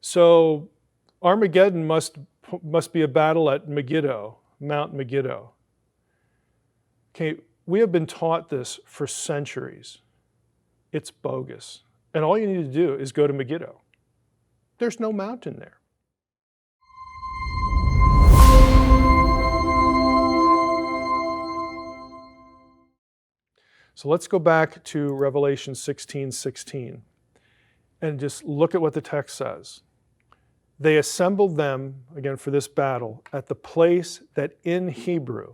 So Armageddon must be a battle at Megiddo, Mount Megiddo. Okay, we have been taught this for centuries. It's bogus. And all you need to do is go to Megiddo. There's no mountain there. So let's go back to Revelation 16:16 and just look at what the text says. They assembled them, again for this battle, at the place that in Hebrew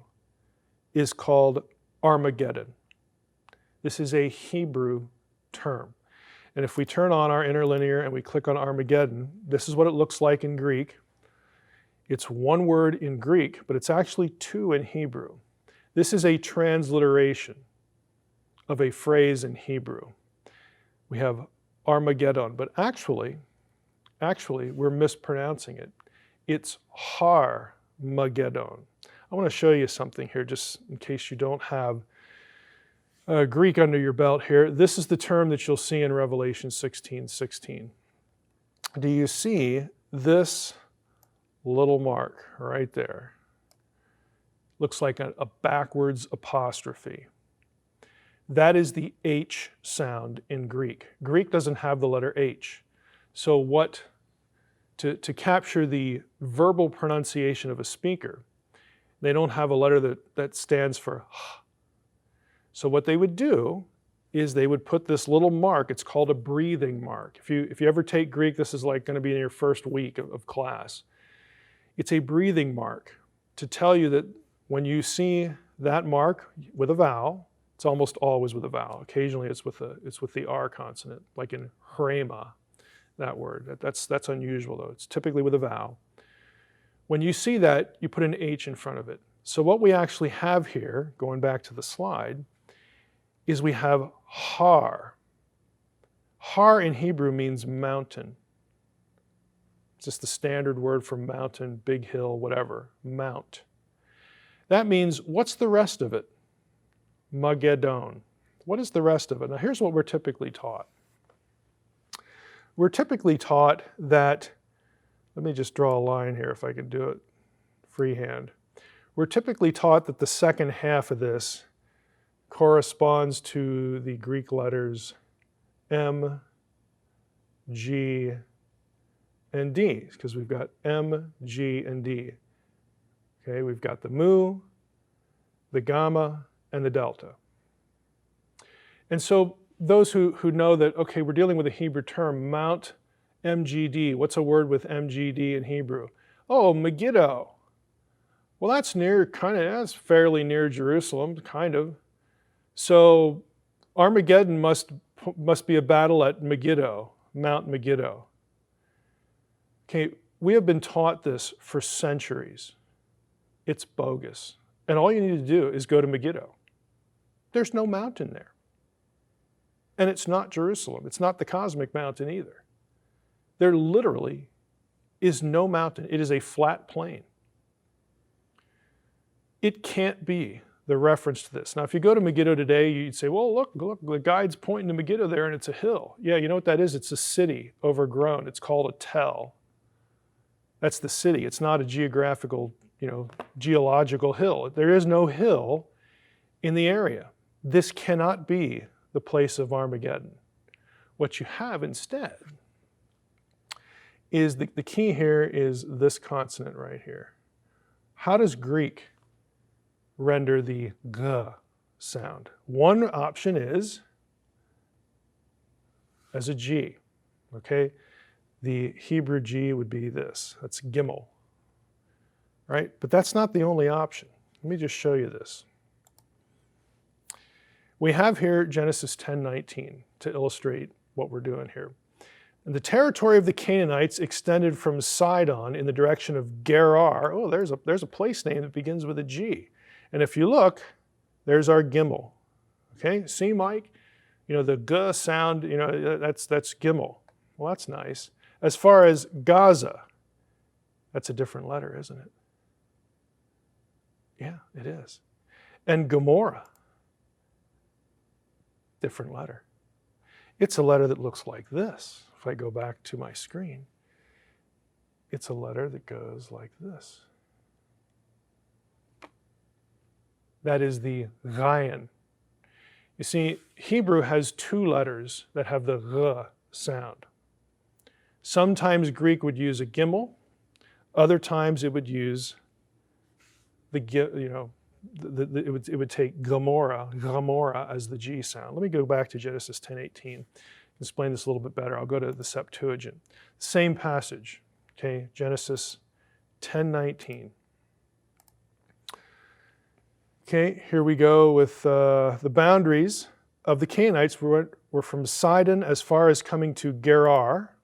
is called Armageddon. This is a Hebrew term. And if we turn on our interlinear and we click on Armageddon, this is what it looks like in Greek. It's one word in Greek, but it's actually two in Hebrew. This is a transliteration of a phrase in Hebrew. We have Armageddon, but actually we're mispronouncing it. It's Har-Mageddon. I want to show you something here, just in case you don't have Greek under your belt here. This is the term that you'll see in Revelation 16:16. Do you see this little mark right there? Looks like a backwards apostrophe. That is the H sound in Greek. Greek doesn't have the letter H. So to capture the verbal pronunciation of a speaker, they don't have a letter that stands for H. So what they would do is they would put this little mark, it's called a breathing mark. If you ever take Greek, this is like going to be in your first week of class. It's a breathing mark to tell you that when you see that mark with a vowel, it's almost always with a vowel. Occasionally it's with the R consonant, like in hrema, that word. That's unusual though. It's typically with a vowel. When you see that, you put an H in front of it. So what we actually have here, going back to the slide, is we have Har. Har in Hebrew means mountain. It's just the standard word for mountain, big hill, whatever, mount. That means, what's the rest of it? Mageddon. What is the rest of it? Now here's what we're typically taught. We're typically taught that, let me just draw a line here if I can do it freehand. We're typically taught that the second half of this corresponds to the Greek letters M, G, and D, because we've got M, G, and D. Okay, we've got the mu, the gamma, and the delta. And so those who know that, okay, we're dealing with a Hebrew term, Mount MGD. What's a word with MGD in Hebrew? Oh, Megiddo. Well, that's that's fairly near Jerusalem, kind of. So Armageddon must be a battle at Megiddo, Mount Megiddo. Okay, we have been taught this for centuries. It's bogus. And all you need to do is go to Megiddo. There's no mountain there. And it's not Jerusalem. It's not the cosmic mountain either. There literally is no mountain. It is a flat plain. It can't be the reference to this. Now, if you go to Megiddo today, you'd say, well, look, the guide's pointing to Megiddo there and it's a hill. Yeah, you know what that is? It's a city overgrown. It's called a tell. That's the city. It's not a geographical, geological hill. There is no hill in the area. This cannot be the place of Armageddon. What you have instead is the key here is this consonant right here. How does Greek render the g sound? One option is as a G, okay? The Hebrew G would be this, that's gimel, right? But that's not the only option. Let me just show you this. We have here Genesis 10:19 to illustrate what we're doing here. And the territory of the Canaanites extended from Sidon in the direction of Gerar. Oh, there's a place name that begins with a G. And if you look, there's our gimel. Okay, see, Mike? The g sound, that's gimel. Well, that's nice. As far as Gaza, that's a different letter, isn't it? Yeah, it is. And Gomorrah, different letter. It's a letter that looks like this. If I go back to my screen, It's a letter that goes like this. That is the Ghayan. You see, Hebrew has two letters that have the R sound. Sometimes Greek would use a gimel. Other times it would use it would take Gomorrah as the G sound. Let me go back to Genesis 10:18. Explain this a little bit better. I'll go to the Septuagint. Same passage, okay? Genesis 10:19. Okay, here we go with the boundaries of the Canaanites. We're from Sidon as far as coming to Gerar.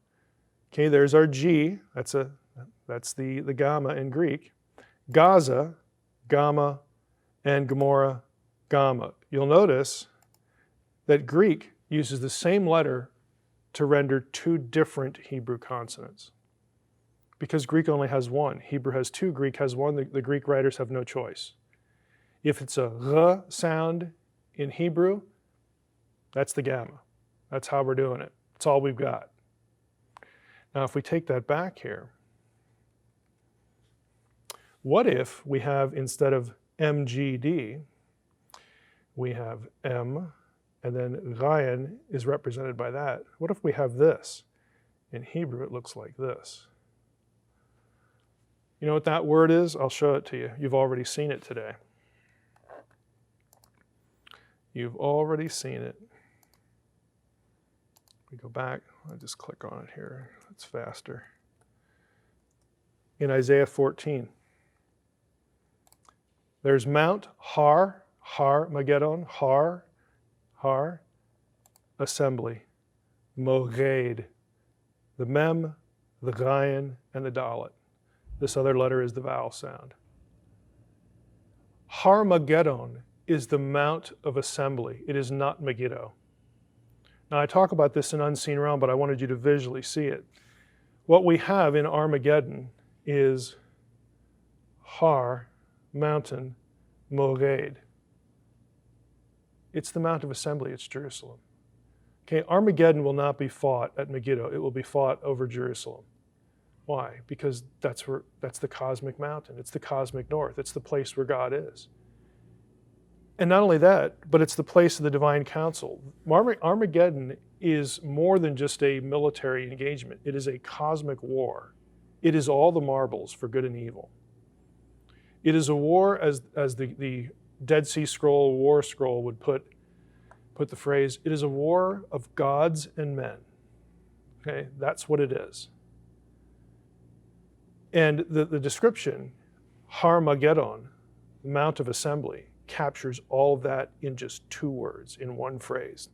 Okay, there's our G. That's the gamma in Greek. Gaza, gamma, and Gomorrah, gamma. You'll notice that Greek uses the same letter to render two different Hebrew consonants. Because Greek only has one. Hebrew has two, Greek has one. The Greek writers have no choice. If it's a R sound in Hebrew, that's the gamma. That's how we're doing it. That's all we've got. Now, if we take that back here, what if we have, instead of MGD, we have M, and then Ghayan is represented by that. What if we have this? In Hebrew, it looks like this. You know what that word is? I'll show it to you. You've already seen it today. You've already seen it. We go back. I'll just click on it here. It's faster. In Isaiah 14. There's Mount Armagedon, assembly, Moghad, the Mem, the Ghayan, and the Dalet. This other letter is the vowel sound. Armagedon is the Mount of Assembly. It is not Megiddo. Now, I talk about this in Unseen Realm, but I wanted you to visually see it. What we have in Armageddon is Har, mountain, Moghad. It's the Mount of Assembly, it's Jerusalem. Okay, Armageddon will not be fought at Megiddo. It will be fought over Jerusalem. Why? Because that's the cosmic mountain. It's the cosmic north. It's the place where God is. And not only that, but it's the place of the divine council. Armageddon is more than just a military engagement. It is a cosmic war. It is all the marbles for good and evil. It is a war, as the Dead Sea Scroll, War Scroll would put the phrase, it is a war of gods and men. Okay, that's what it is. And the description, Armageddon, the Mount of Assembly, captures all of that in just two words, in one phrase.